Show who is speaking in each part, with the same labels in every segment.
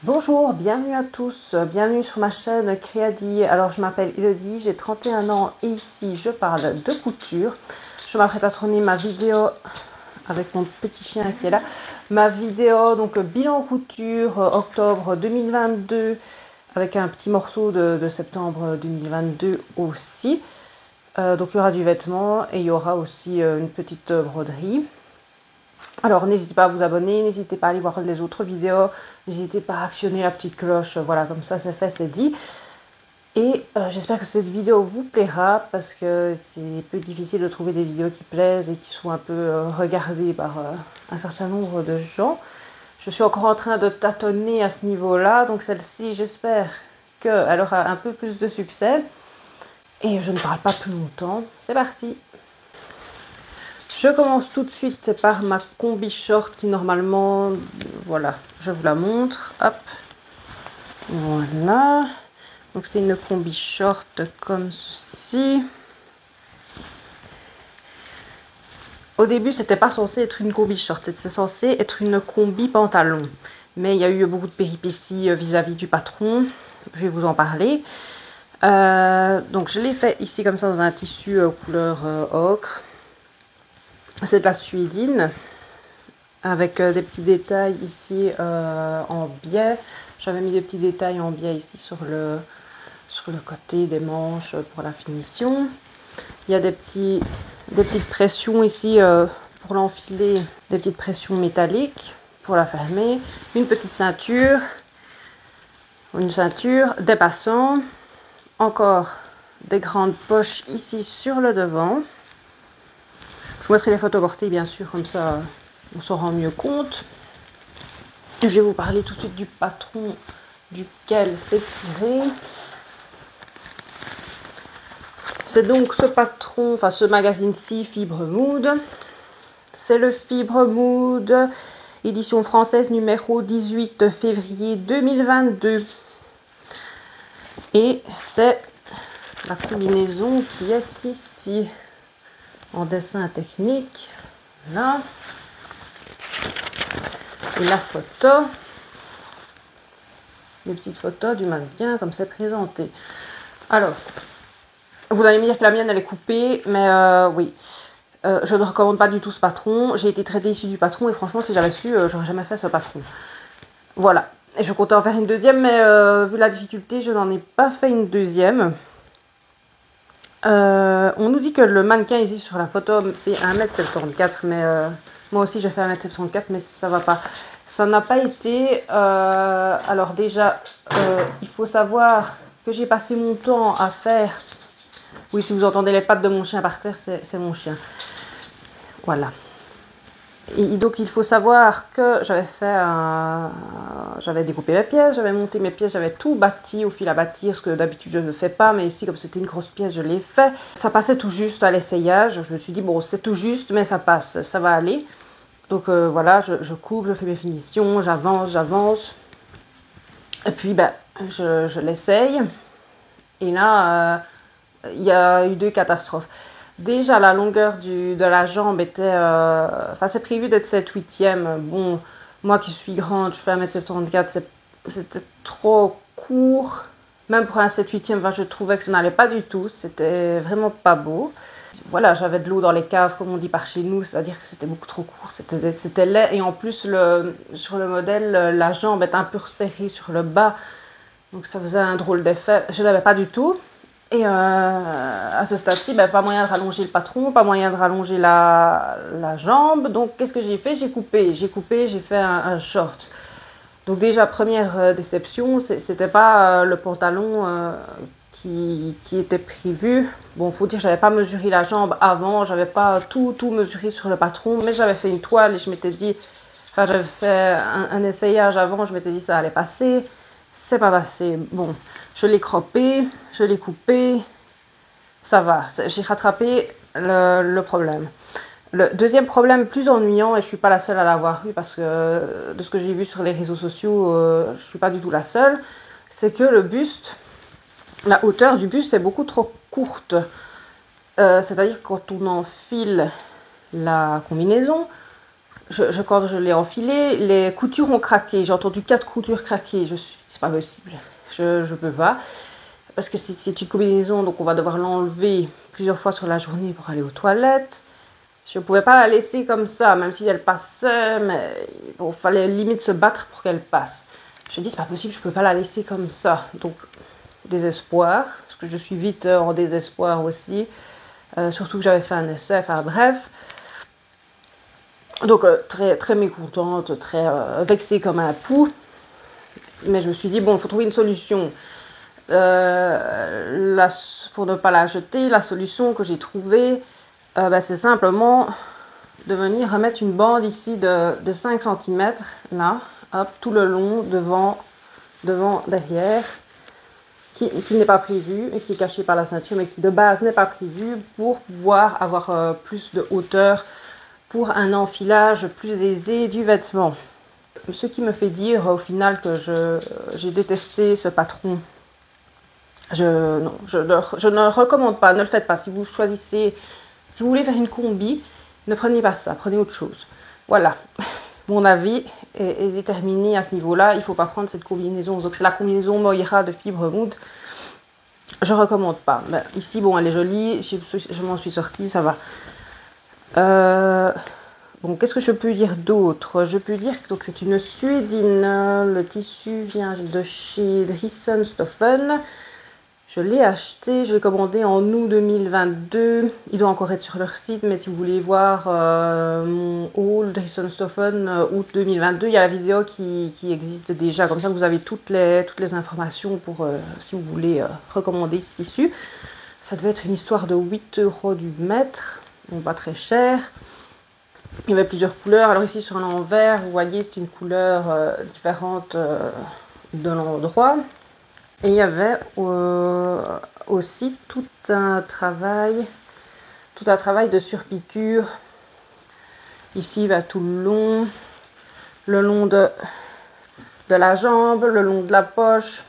Speaker 1: Bonjour, bienvenue à tous, bienvenue sur ma chaîne Créadi. Alors je m'appelle Elodie, j'ai 31 ans et ici je parle de couture. Je m'apprête à tourner ma vidéo avec mon petit chien qui est là. Ma vidéo donc bilan couture octobre 2022 avec un petit morceau de septembre 2022 aussi. Donc il y aura du vêtement et il y aura aussi une petite broderie. Alors n'hésitez pas à vous abonner, n'hésitez pas à aller voir les autres vidéos, n'hésitez pas à actionner la petite cloche, voilà, comme ça c'est fait, c'est dit. Et j'espère que cette vidéo vous plaira parce que c'est un peu difficile de trouver des vidéos qui plaisent et qui sont un peu regardées par un certain nombre de gens. Je suis encore en train de tâtonner à ce niveau-là, donc celle-ci j'espère qu'elle aura un peu plus de succès. Et je ne parle pas plus longtemps, c'est parti! Je commence tout de suite par ma combi short qui normalement, voilà, je vous la montre, hop, voilà, donc c'est une combi short comme ceci. Au début c'était pas censé être une combi short, c'était censé être une combi pantalon, mais il y a eu beaucoup de péripéties vis-à-vis du patron, je vais vous en parler. Donc je l'ai fait ici comme ça dans un tissu couleur ocre. C'est de la suédine avec des petits détails ici en biais. J'avais mis des petits détails en biais ici sur le côté des manches pour la finition. Il y a des petites pressions ici pour l'enfiler, des petites pressions métalliques pour la fermer. Une petite ceinture, des passants, encore des grandes poches ici sur le devant. Je vous mettrai les photos portées bien sûr, comme ça on s'en rend mieux compte. Je vais vous parler tout de suite du patron duquel c'est tiré. C'est donc ce patron, enfin ce magazine-ci, Fibre Mood. C'est le Fibre Mood, édition française numéro 18 février 2022. Et c'est la combinaison qui est ici, en dessin technique. Là. Et la photo, les petites photos du mannequin comme c'est présenté. Alors, vous allez me dire que la mienne elle est coupée, mais oui, je ne recommande pas du tout ce patron. J'ai été très déçue du patron et franchement si j'avais su, j'aurais jamais fait ce patron. Voilà, et je comptais en faire une deuxième, mais vu la difficulté, je n'en ai pas fait une deuxième. On nous dit que le mannequin ici sur la photo fait 1m74, mais moi aussi j'ai fait 1m74, mais ça va pas. Ça n'a pas été. Alors déjà, il faut savoir que j'ai passé mon temps à faire. Oui, si vous entendez les pattes de mon chien par terre, c'est mon chien. Voilà. Et donc il faut savoir que j'avais découpé mes pièces, j'avais monté mes pièces, j'avais tout bâti au fil à bâtir, ce que d'habitude je ne fais pas, mais ici comme c'était une grosse pièce, je l'ai fait. Ça passait tout juste à l'essayage, je me suis dit bon c'est tout juste, mais ça passe, ça va aller. Donc voilà, je coupe, je fais mes finitions, j'avance. Et puis ben, je l'essaye. Et là, il y a eu deux catastrophes. Déjà, la longueur de la jambe était... Enfin, c'est prévu d'être 7/8e. Bon, moi qui suis grande, je fais 1m74, c'était trop court. Même pour un 7/8e, enfin, je trouvais que ça n'allait pas du tout. C'était vraiment pas beau. Voilà, j'avais de l'eau dans les caves, comme on dit par chez nous, c'est-à-dire que c'était beaucoup trop court. C'était laid. Et en plus, sur le modèle, la jambe est un peu resserrée sur le bas. Donc ça faisait un drôle d'effet. Je ne l'avais pas du tout. Et à ce stade-ci, ben, pas moyen de rallonger le patron, pas moyen de rallonger la jambe. Donc qu'est-ce que j'ai fait? J'ai coupé, j'ai fait un short. Donc déjà, première déception, c'était pas le pantalon qui était prévu. Bon, faut dire, j'avais pas mesuré la jambe avant, j'avais pas tout mesuré sur le patron, mais j'avais fait une toile et je m'étais dit, enfin j'avais fait un essayage avant, je m'étais dit ça allait passer. C'est pas passé. Bon, je l'ai croppé, je l'ai coupé, ça va. J'ai rattrapé le problème. Le deuxième problème plus ennuyant, et je suis pas la seule à l'avoir eu parce que de ce que j'ai vu sur les réseaux sociaux, je suis pas du tout la seule, c'est que le buste, la hauteur du buste est beaucoup trop courte. C'est-à-dire que quand on enfile la combinaison, quand je l'ai enfilé, les coutures ont craqué. J'ai entendu 4 coutures craquer. C'est pas possible. Je peux pas. Parce que c'est une combinaison, donc on va devoir l'enlever plusieurs fois sur la journée pour aller aux toilettes. Je ne pouvais pas la laisser comme ça, même si elle passait, mais bon, fallait limite se battre pour qu'elle passe. Je me dis, c'est pas possible, je peux pas la laisser comme ça. Donc, désespoir, parce que je suis vite en désespoir aussi. Surtout que j'avais fait un essai, enfin bref. Donc, très, très mécontente, très vexée comme un pou. Mais je me suis dit, bon, il faut trouver une solution. Pour ne pas la jeter, la solution que j'ai trouvée, c'est simplement de venir remettre une bande ici de 5 cm, là, hop, tout le long, devant, derrière, qui n'est pas prévu et qui est caché par la ceinture, mais qui de base n'est pas prévu pour pouvoir avoir plus de hauteur pour un enfilage plus aisé du vêtement. Ce qui me fait dire au final que j'ai détesté ce patron. Je ne le recommande pas, ne le faites pas. Si vous choisissez, si vous voulez faire une combi, ne prenez pas ça, prenez autre chose. Voilà, mon avis est déterminé à ce niveau-là. Il ne faut pas prendre cette combinaison. Donc c'est la combinaison Moira de Fibre Mood. Je ne recommande pas. Mais ici, bon, elle est jolie, je m'en suis sortie, ça va. Bon, qu'est-ce que je peux dire d'autre? Je peux dire que c'est une suédine. Le tissu vient de chez Drissenstoffen. Je l'ai acheté, je l'ai commandé en août 2022. Il doit encore être sur leur site, mais si vous voulez voir mon haul Drissenstoffen août 2022, il y a la vidéo qui existe déjà. Comme ça, vous avez toutes les informations pour si vous voulez recommander ce tissu. Ça devait être une histoire de 8 € du mètre, donc pas très cher. Il y avait plusieurs couleurs. Alors ici sur l'envers, vous voyez, c'est une couleur différente de l'endroit. Et il y avait aussi tout un travail de surpiqûre. Ici, va tout le long de la jambe, le long de la poche.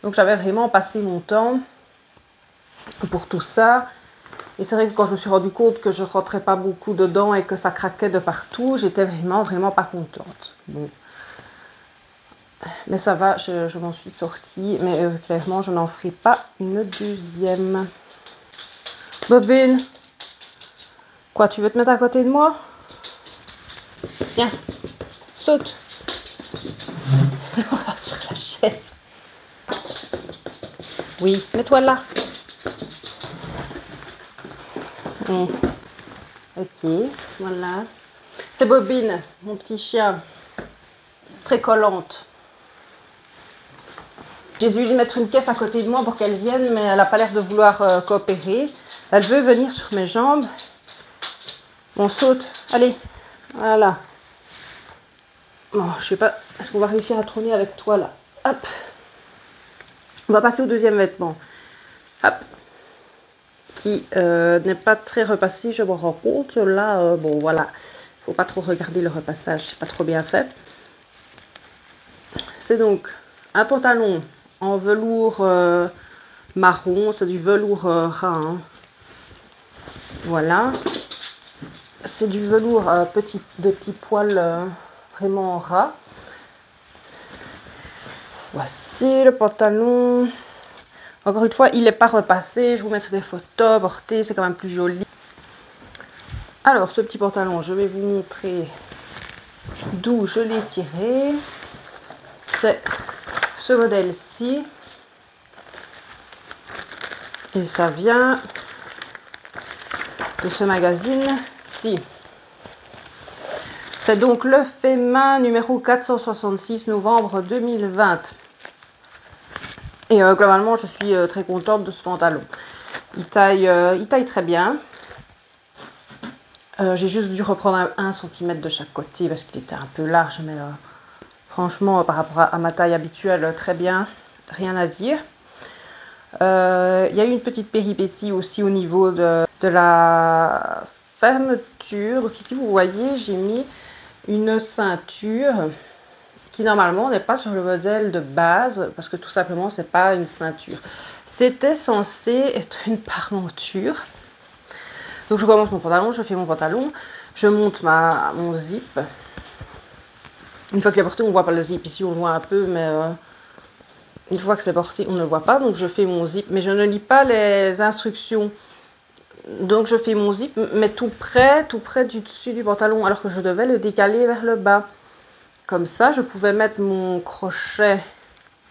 Speaker 1: Donc j'avais vraiment passé mon temps pour tout ça. Et c'est vrai que quand je me suis rendu compte que je ne rentrais pas beaucoup dedans et que ça craquait de partout, j'étais vraiment pas contente. Bon. Mais ça va, je m'en suis sortie. Mais clairement, je n'en ferai pas une deuxième. Bobine, quoi, tu veux te mettre à côté de moi? Viens, saute. Sur la chaise. Oui, mets-toi là. Oui. Ok, voilà. C'est Bobine, mon petit chien. Très collante. J'ai dû lui mettre une caisse à côté de moi pour qu'elle vienne, mais elle n'a pas l'air de vouloir coopérer. Elle veut venir sur mes jambes. On saute. Allez. Voilà. Bon, je sais pas. Est-ce qu'on va réussir à trôner avec toi là? Hop. On va passer au deuxième vêtement. Hop. Qui n'est pas très repassé, je me rends compte. Là, bon, voilà. Faut pas trop regarder le repassage. C'est pas trop bien fait. C'est donc un pantalon en velours marron, c'est du velours ras. Hein. Voilà. C'est du velours de petits poils vraiment ras. Voici le pantalon. Encore une fois, il n'est pas repassé. Je vous mettrai des photos portées, c'est quand même plus joli. Alors, ce petit pantalon, je vais vous montrer d'où je l'ai tiré. C'est ce modèle-ci. Et ça vient de ce magazine-ci. C'est donc le fait main numéro 466 novembre 2020. Et globalement, je suis très contente de ce pantalon. Il taille très bien. J'ai juste dû reprendre 1 cm de chaque côté parce qu'il était un peu large, mais franchement, par rapport à ma taille habituelle, très bien. Rien à dire. Il y a eu une petite péripétie aussi au niveau de la fermeture. Donc ici, vous voyez, j'ai mis une ceinture qui normalement n'est pas sur le modèle de base parce que tout simplement, c'est pas une ceinture. C'était censé être une parenture. Donc je commence mon pantalon, je fais mon pantalon. Je monte mon zip. Une fois qu'il est porté, on ne voit pas le zip. Ici, on le voit un peu, mais une fois que c'est porté, on ne le voit pas. Donc, je fais mon zip. Mais je ne lis pas les instructions. Donc, je fais mon zip, mais tout près du dessus du pantalon, alors que je devais le décaler vers le bas. Comme ça, je pouvais mettre mon crochet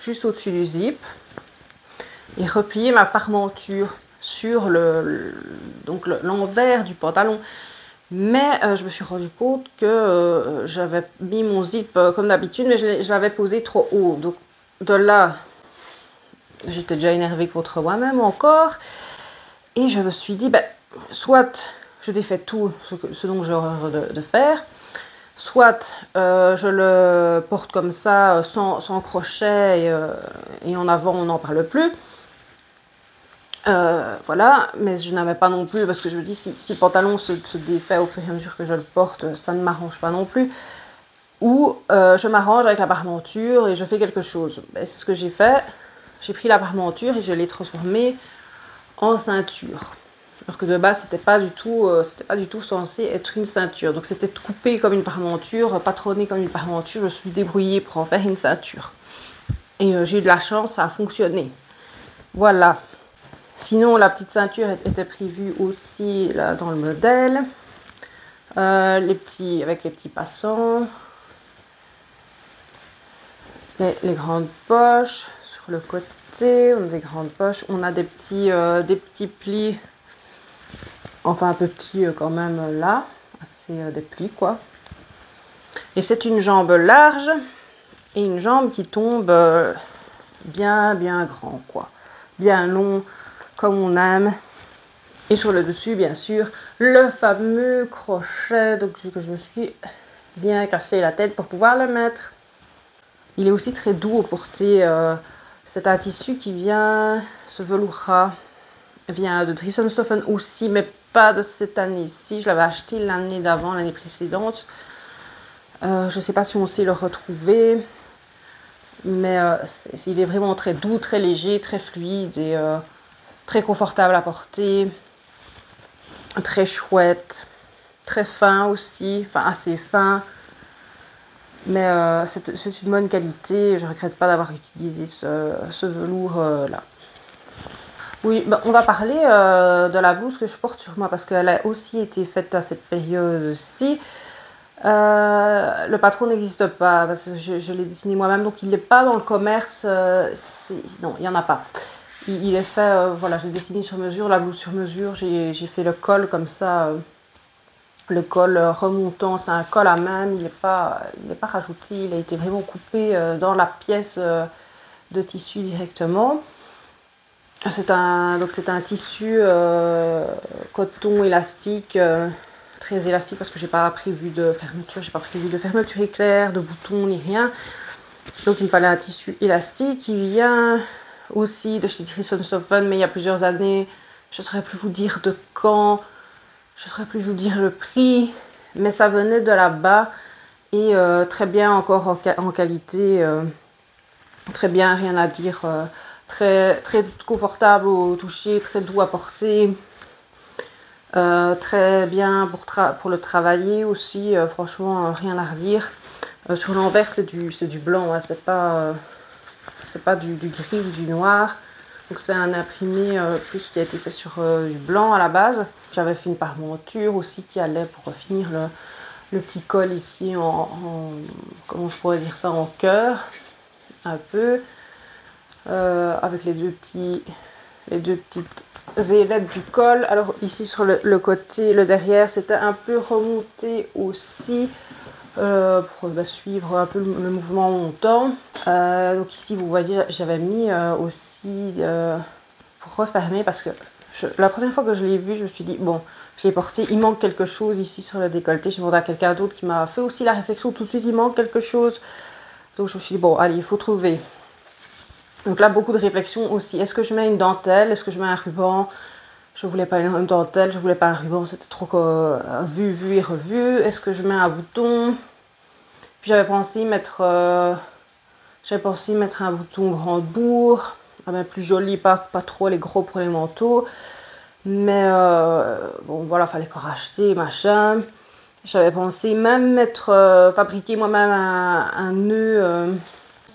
Speaker 1: juste au-dessus du zip et replier ma parmenture sur l'envers du pantalon. Mais je me suis rendu compte que j'avais mis mon zip comme d'habitude, mais je l'avais posé trop haut. Donc de là, j'étais déjà énervée contre moi-même encore. Et je me suis dit, soit je défais tout ce dont j'ai horreur de faire, soit je le porte comme ça, sans crochet, et en avant, on n'en parle plus. Voilà, mais je n'avais pas non plus, parce que je me dis, si le pantalon se défait au fur et à mesure que je le porte, ça ne m'arrange pas non plus. Ou je m'arrange avec la parmenture et je fais quelque chose. C'est ce que j'ai fait. J'ai pris la parmenture et je l'ai transformée en ceinture. Alors que de base, c'était pas du tout censé être une ceinture. Donc c'était coupé comme une parmenture, patronné comme une parmenture. Je me suis débrouillée pour en faire une ceinture. Et j'ai eu de la chance, ça a fonctionné. Voilà. Sinon, la petite ceinture était prévue aussi là, dans le modèle. Avec les petits passants. Les grandes poches sur le côté. On a des grandes poches. On a des petits plis. Enfin, un peu petits quand même là. C'est des plis quoi. Et c'est une jambe large. Et une jambe qui tombe bien grand quoi. Bien long. Comme on aime. Et sur le dessus, bien sûr, le fameux crochet donc, que je me suis bien cassé la tête pour pouvoir le mettre. Il est aussi très doux au porter. C'est un tissu qui vient, ce velours-là, vient de Drissenstoffen aussi, mais pas de cette année-ci. Je l'avais acheté l'année d'avant, l'année précédente. Je ne sais pas si on sait le retrouver. Mais il est vraiment très doux, très léger, très fluide et très confortable à porter, très chouette, très fin aussi, enfin assez fin, mais c'est une bonne qualité. Je ne regrette pas d'avoir utilisé ce velours là. Oui, on va parler de la blouse que je porte sur moi parce qu'elle a aussi été faite à cette période-ci. Le patron n'existe pas parce que je l'ai dessiné moi-même, donc il n'est pas dans le commerce. Non, il n'y en a pas. Il est fait, voilà, j'ai dessiné sur mesure, la blouse sur mesure. J'ai fait le col comme ça, le col remontant. C'est un col à main, il n'est pas rajouté. Il a été vraiment coupé dans la pièce de tissu directement. C'est un tissu coton élastique. Très élastique parce que j'ai pas prévu de fermeture éclair, de boutons ni rien. Donc il me fallait un tissu élastique qui vient aussi de chez Drissenstoffen, mais il y a plusieurs années. Je ne saurais plus vous dire de quand, je ne saurais plus vous dire le prix, mais ça venait de là-bas et très bien encore en qualité, très bien, rien à dire, très, très confortable au toucher, très doux à porter. Très bien pour le travailler aussi, franchement rien à redire. Sur l'envers c'est du blanc, hein, c'est pas du gris ou du noir. Donc c'est un imprimé plus qui a été fait sur du blanc à la base. J'avais fait une parmenture aussi qui allait pour finir le petit col ici comment je pourrais dire ça, en cœur un peu. Avec les deux petites ailettes du col. Alors ici sur le côté, le derrière, c'était un peu remonté aussi pour suivre un peu le mouvement montant. Donc ici vous voyez, j'avais mis aussi pour refermer parce que la première fois que je l'ai vu, je me suis dit bon, je l'ai porté, il manque quelque chose ici sur le décolleté. J'ai demandé à quelqu'un d'autre qui m'a fait aussi la réflexion tout de suite, il manque quelque chose. Donc je me suis dit bon, allez, il faut trouver. Donc là, beaucoup de réflexion aussi. Est-ce que je mets une dentelle? Est-ce que je mets un ruban? Je voulais pas une dentelle, je voulais pas un ruban, c'était trop vu et revu. Est-ce que je mets un bouton? Puis j'avais pensé mettre un bouton Brandebourg, plus joli, pas trop les gros pour les manteaux. Mais bon, voilà, fallait qu'on rachète, machin. J'avais pensé même fabriquer moi-même un nœud,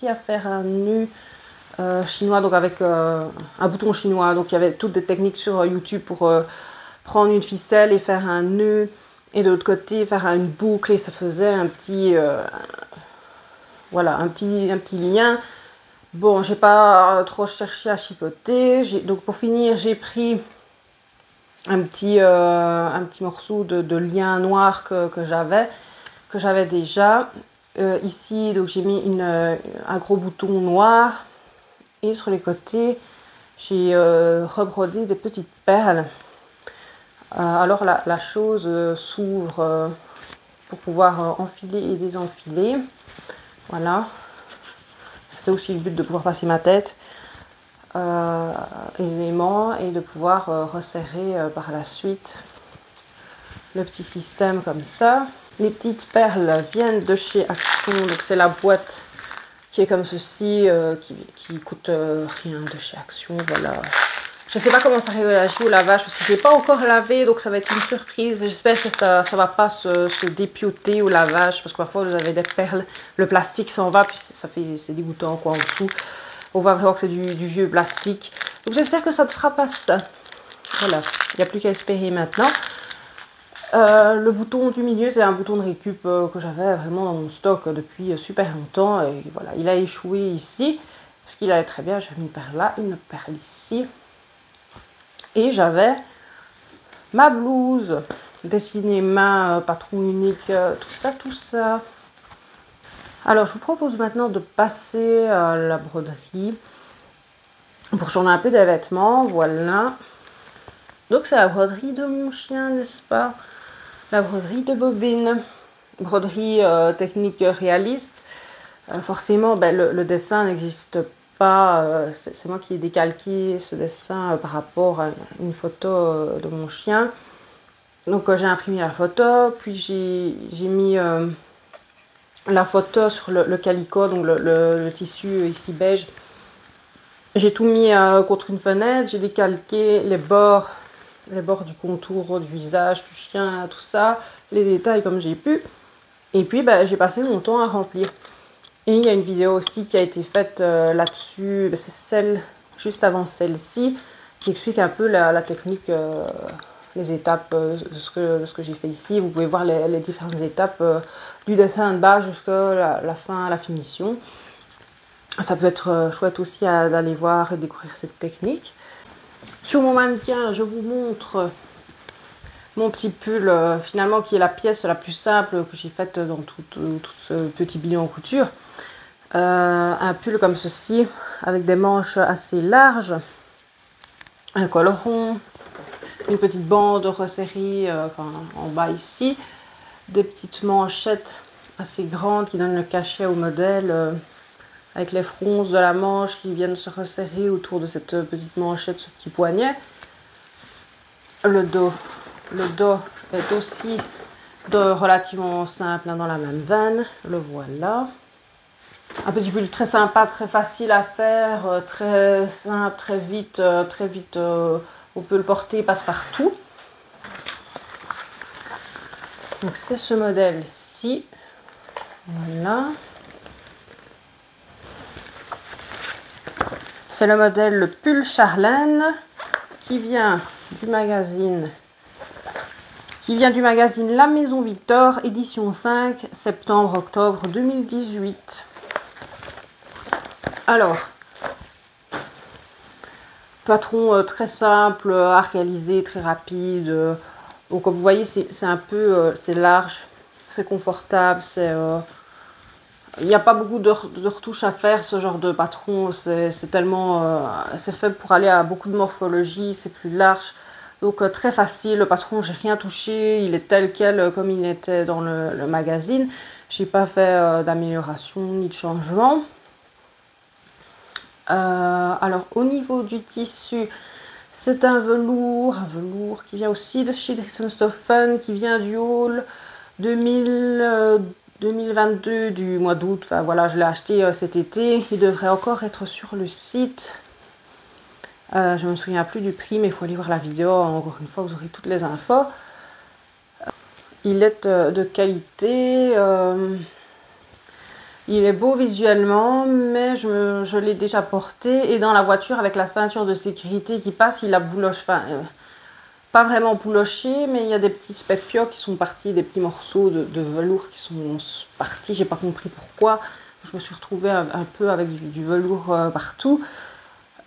Speaker 1: à faire un nœud chinois, donc avec un bouton chinois. Donc il y avait toutes des techniques sur YouTube pour prendre une ficelle et faire un nœud, et de l'autre côté faire une boucle, et ça faisait un petit, voilà, un petit lien. Bon, j'ai pas trop cherché à chipoter. Donc pour finir, j'ai pris un petit morceau de lien noir que j'avais déjà. Ici, donc j'ai mis un gros bouton noir, et sur les côtés, j'ai rebrodé des petites perles. Alors la chose s'ouvre pour pouvoir enfiler et désenfiler. Voilà. C'était aussi le but de pouvoir passer ma tête aisément, et de pouvoir resserrer par la suite le petit système comme ça. Les petites perles viennent de chez Action, donc c'est la boîte qui est comme ceci, qui coûte rien, de chez Action, voilà. Je ne sais pas comment ça réagit au lavage parce que je ne l'ai pas encore lavé, donc ça va être une surprise. J'espère que ça ne va pas se dépioter au lavage, parce que parfois vous avez des perles, le plastique s'en va, puis c'est dégoûtant quoi en dessous. On voit vraiment que c'est du vieux plastique. Donc j'espère que ça ne fera pas ça. Voilà, il n'y a plus qu'à espérer maintenant. Le bouton du milieu, c'est un bouton de récup que j'avais vraiment dans mon stock depuis super longtemps. Et voilà, il a échoué ici, parce qu'il allait très bien. J'ai mis une perle là, une perle ici. Et j'avais ma blouse dessinée main, patron unique, tout ça. Alors, je vous propose maintenant de passer à la broderie pour changer un peu des vêtements. Voilà. Donc, c'est la broderie de mon chien, n'est-ce pas? La broderie de Bobine. Broderie technique réaliste. Forcément, ben, le dessin n'existe pas. C'est moi qui ai décalqué ce dessin par rapport à une photo de mon chien. Donc, j'ai imprimé la photo, puis j'ai mis la photo sur le calicot, donc le tissu ici beige. J'ai tout mis contre une fenêtre, j'ai décalqué les bords du contour du visage du chien, tout ça, les détails comme j'ai pu. Et puis ben, j'ai passé mon temps à remplir. Et il y a une vidéo aussi qui a été faite là-dessus, c'est celle juste avant celle-ci, qui explique un peu la technique, les étapes de ce que j'ai fait ici. Vous pouvez voir les différentes étapes du dessin de base jusqu'à la fin, la finition. Ça peut être chouette aussi d'aller voir et découvrir cette technique. Sur mon mannequin, je vous montre mon petit pull, finalement, qui est la pièce la plus simple que j'ai faite dans tout ce petit bilan en couture. Un pull comme ceci, avec des manches assez larges, un col rond, une petite bande resserrée en bas ici, des petites manchettes assez grandes qui donnent le cachet au modèle, avec les fronces de la manche qui viennent se resserrer autour de cette petite manchette, ce petit poignet. Le dos est aussi relativement simple, hein, dans la même veine. Le voilà. Un petit pull très sympa, très facile à faire, très simple, très vite, on peut le porter passe-partout. Donc c'est ce modèle-ci. Voilà. C'est le modèle le pull Charlène qui vient du magazine La Maison Victor, édition 5, septembre-octobre 2018. Alors, patron très simple, à réaliser, très rapide. Donc comme vous voyez, c'est un peu, c'est large, c'est confortable, il n'y a pas beaucoup de retouches à faire, ce genre de patron. C'est tellement, c'est fait pour aller à beaucoup de morphologie, c'est plus large. Donc très facile, le patron, j'ai rien touché, il est tel quel comme il était dans le magazine. J'ai pas fait d'amélioration ni de changement. Alors au niveau du tissu, c'est un velours qui vient aussi de chez Dixonstoffen, qui vient du haul 2022 du mois d'août. Enfin voilà, je l'ai acheté cet été, il devrait encore être sur le site. Je ne me souviens plus du prix, mais il faut aller voir la vidéo, encore une fois vous aurez toutes les infos. Il est de qualité. Il est beau visuellement, mais je l'ai déjà porté. Et dans la voiture, avec la ceinture de sécurité qui passe, il a bouloche. Enfin, pas vraiment bouloché, mais il y a des petits specchio qui sont partis, des petits morceaux de velours qui sont partis. J'ai pas compris pourquoi. Je me suis retrouvée un peu avec du velours partout.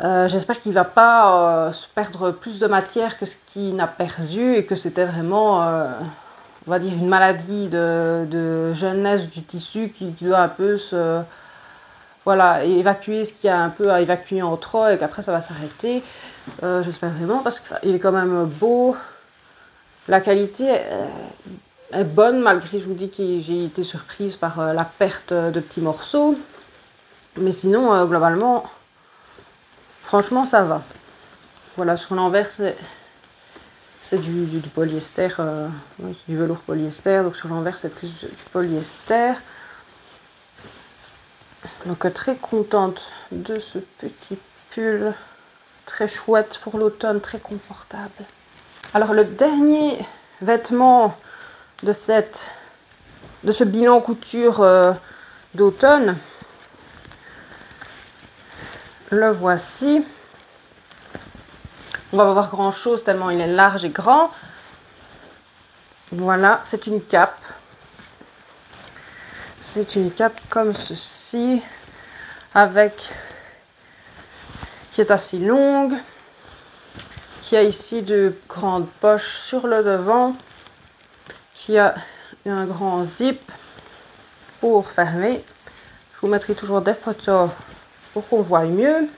Speaker 1: J'espère qu'il va pas se perdre plus de matière que ce qu'il n'a perdu et que c'était vraiment, on va dire, une maladie de jeunesse du tissu qui doit un peu voilà, évacuer ce qu'il y a un peu à évacuer en trop et qu'après ça va s'arrêter. J'espère vraiment parce qu'il est quand même beau. La qualité est bonne malgré, je vous dis que j'ai été surprise par la perte de petits morceaux. Mais sinon, globalement, franchement, ça va. Voilà, sur l'envers, c'est du polyester, du velours polyester. Donc sur l'envers, c'est plus du polyester. Donc très contente de ce petit pull. Très chouette pour l'automne, très confortable. Alors le dernier vêtement de ce bilan couture d'automne, le voici. On va pas voir grand chose tellement il est large et grand. Voilà, c'est une cape. C'est une cape comme ceci, qui est assez longue, qui a ici de grandes poches sur le devant, qui a un grand zip pour fermer. Je vous mettrai toujours des photos pour qu'on voie mieux,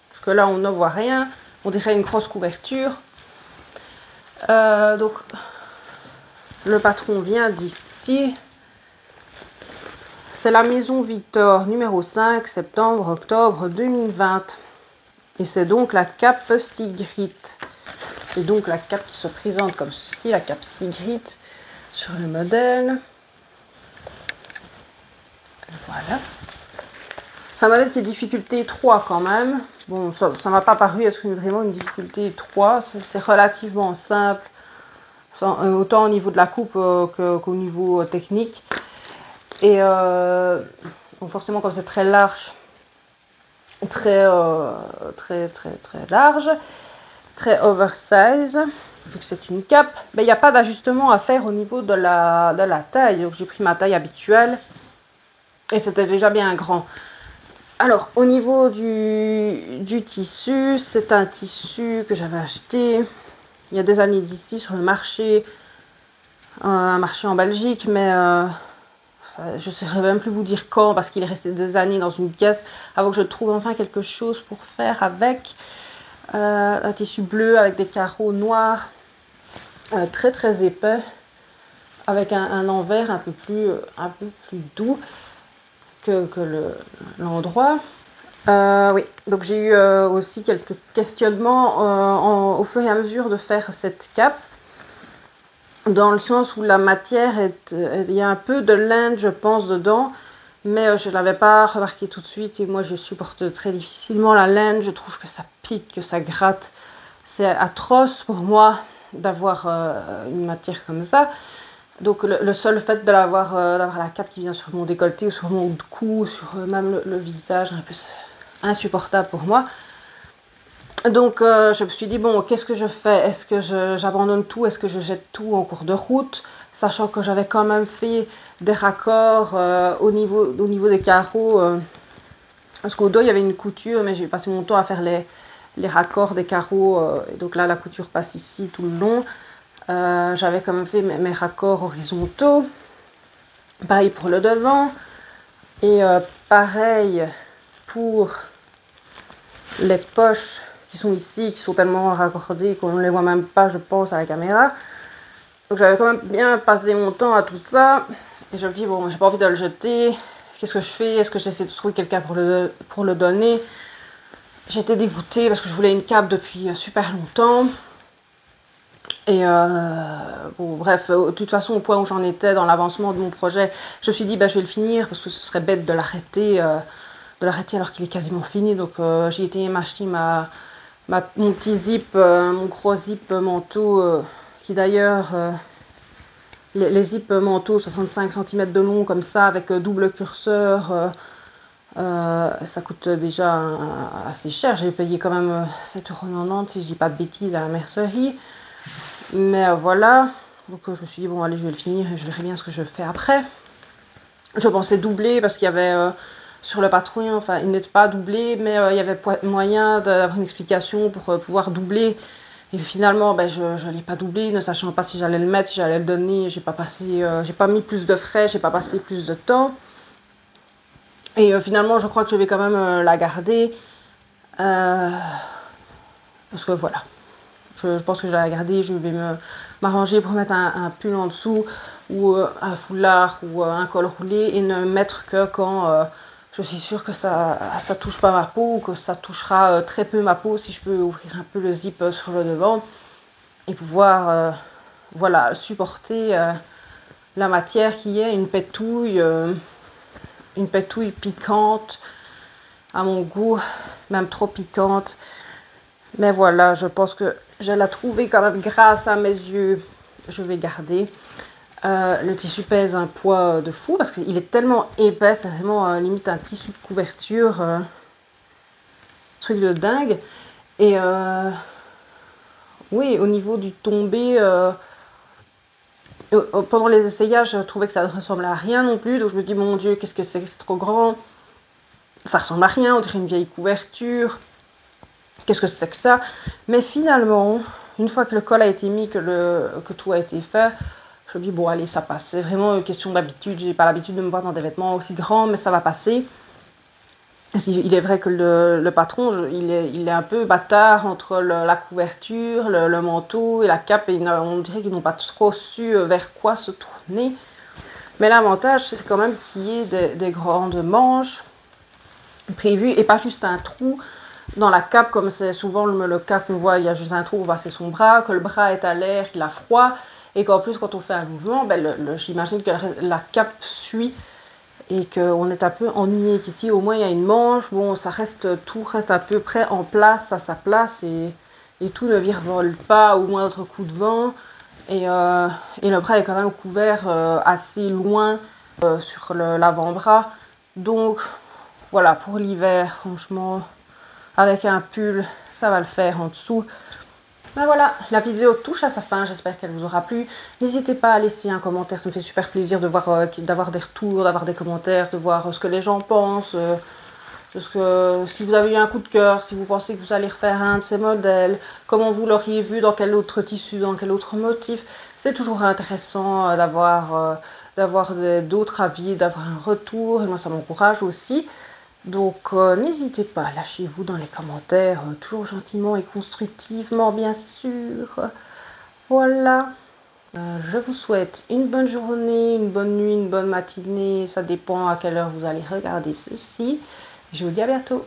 Speaker 1: parce que là on ne voit rien, on dirait une grosse couverture. Donc le patron vient d'ici. C'est la Maison Victor numéro 5, septembre-octobre 2020. Et c'est donc la cape Sigrid. C'est donc la cape qui se présente comme ceci, la cape Sigrid sur le modèle. Voilà. C'est un modèle qui est difficulté 3 quand même. Bon, ça ne m'a pas paru être vraiment une difficulté 3. C'est relativement simple, autant au niveau de la coupe qu'au niveau technique. Et bon, forcément, comme c'est très large, très large, très oversize, vu que c'est une cape, il n'y a pas d'ajustement à faire au niveau de la taille. Donc j'ai pris ma taille habituelle et c'était déjà bien grand. Alors au niveau du tissu, c'est un tissu que j'avais acheté il y a des années d'ici sur le marché, un marché en Belgique, mais je ne saurais même plus vous dire quand parce qu'il est resté des années dans une caisse avant que je trouve enfin quelque chose pour faire avec. Un tissu bleu avec des carreaux noirs, très très épais, avec un envers un peu plus doux que l'endroit. Oui, donc j'ai eu aussi quelques questionnements au fur et à mesure de faire cette cape, dans le sens où la matière il y a un peu de laine je pense dedans, mais je ne l'avais pas remarqué tout de suite et moi je supporte très difficilement la laine. Je trouve que ça pique, que ça gratte. C'est atroce pour moi d'avoir une matière comme ça. Donc le seul fait d'avoir la cape qui vient sur mon décolleté ou sur mon cou, sur même le visage, un peu insupportable pour moi. Donc je me suis dit, bon, qu'est-ce que je fais? Est-ce que j'abandonne tout? Est-ce que je jette tout en cours de route? Sachant que j'avais quand même fait des raccords au niveau des carreaux. Parce qu'au dos, il y avait une couture, mais j'ai passé mon temps à faire les raccords des carreaux. Et donc là, la couture passe ici tout le long. J'avais quand même fait mes raccords horizontaux. Pareil pour le devant. Et pareil pour les poches qui sont ici, qui sont tellement raccordées qu'on ne les voit même pas, je pense, à la caméra. Donc j'avais quand même bien passé mon temps à tout ça. Et je me dis, bon, j'ai pas envie de le jeter. Qu'est-ce que je fais? Est-ce que j'essaie de trouver quelqu'un pour le donner? J'étais dégoûtée parce que je voulais une cape depuis super longtemps. Et bon, bref, de toute façon, au point où j'en étais dans l'avancement de mon projet, je me suis dit, bah, je vais le finir parce que ce serait bête de l'arrêter alors qu'il est quasiment fini. Donc j'ai été m'acheter mon petit zip, mon gros zip manteau, qui d'ailleurs les zips manteaux 65 cm de long comme ça avec double curseur. Ça coûte déjà assez cher. J'ai payé quand même 7,90 € si je dis pas de bêtises à la mercerie. Mais voilà. Donc je me suis dit, bon allez, je vais le finir et je verrai bien ce que je fais après. Je pensais doubler parce qu'il y avait sur le patron, enfin il n'était pas doublé, mais il y avait moyen d'avoir une explication pour pouvoir doubler. Et finalement, ben, je ne l'ai pas doublé, ne sachant pas si j'allais le mettre, si j'allais le donner. J'ai pas mis plus de frais, j'ai pas passé plus de temps. Et finalement, je crois que je vais quand même la garder. Parce que voilà, je pense que je vais la garder. Je vais m'arranger pour mettre un pull en dessous, ou un foulard, ou un col roulé, et ne mettre que quand je suis sûre que ça touche pas ma peau, ou que ça touchera très peu ma peau, si je peux ouvrir un peu le zip sur le devant, et pouvoir voilà, supporter la matière qui est une pétouille piquante à mon goût, même trop piquante. Mais voilà, je pense que je la trouvais quand même grâce à mes yeux. Je vais garder. Le tissu pèse un poids de fou parce qu'il est tellement épais, c'est vraiment limite un tissu de couverture. Truc de dingue. Et oui, au niveau du tombé, pendant les essayages, je trouvais que ça ne ressemblait à rien non plus. Donc je me dis, mon Dieu, qu'est-ce que c'est trop grand. Ça ressemble à rien, on dirait une vieille couverture. Qu'est-ce que c'est que ça? Mais finalement, une fois que le col a été mis, que tout a été fait, je me dis, bon allez, ça passe. C'est vraiment une question d'habitude. J'ai pas l'habitude de me voir dans des vêtements aussi grands, mais ça va passer. Il est vrai que le patron, il est un peu bâtard entre la couverture, le manteau et la cape. Et on dirait qu'ils n'ont pas trop su vers quoi se tourner. Mais l'avantage, c'est quand même qu'il y ait des grandes manches prévues et pas juste un trou dans la cape, comme c'est souvent le cas qu'on voit, il y a juste un trou où c'est son bras, que le bras est à l'air, qu'il a froid, et qu'en plus quand on fait un mouvement, ben j'imagine que la cape suit et qu'on est un peu ennuyé. Qu'ici au moins il y a une manche, bon tout reste à peu près en place, à sa place, et tout ne virevole pas au moindre coup de vent, et le bras est quand même couvert assez loin sur l'avant-bras. Donc voilà, pour l'hiver, franchement, avec un pull, ça va le faire en dessous. Ben voilà, la vidéo touche à sa fin, j'espère qu'elle vous aura plu. N'hésitez pas à laisser un commentaire, ça me fait super plaisir de voir, d'avoir des retours, d'avoir des commentaires, de voir ce que les gens pensent, si vous avez eu un coup de cœur, si vous pensez que vous allez refaire un de ces modèles, comment vous l'auriez vu, dans quel autre tissu, dans quel autre motif. C'est toujours intéressant d'avoir d'autres avis, d'avoir un retour, et moi ça m'encourage aussi. Donc n'hésitez pas, lâchez-vous dans les commentaires, toujours gentiment et constructivement bien sûr. Voilà, je vous souhaite une bonne journée, une bonne nuit, une bonne matinée, ça dépend à quelle heure vous allez regarder ceci. Je vous dis à bientôt.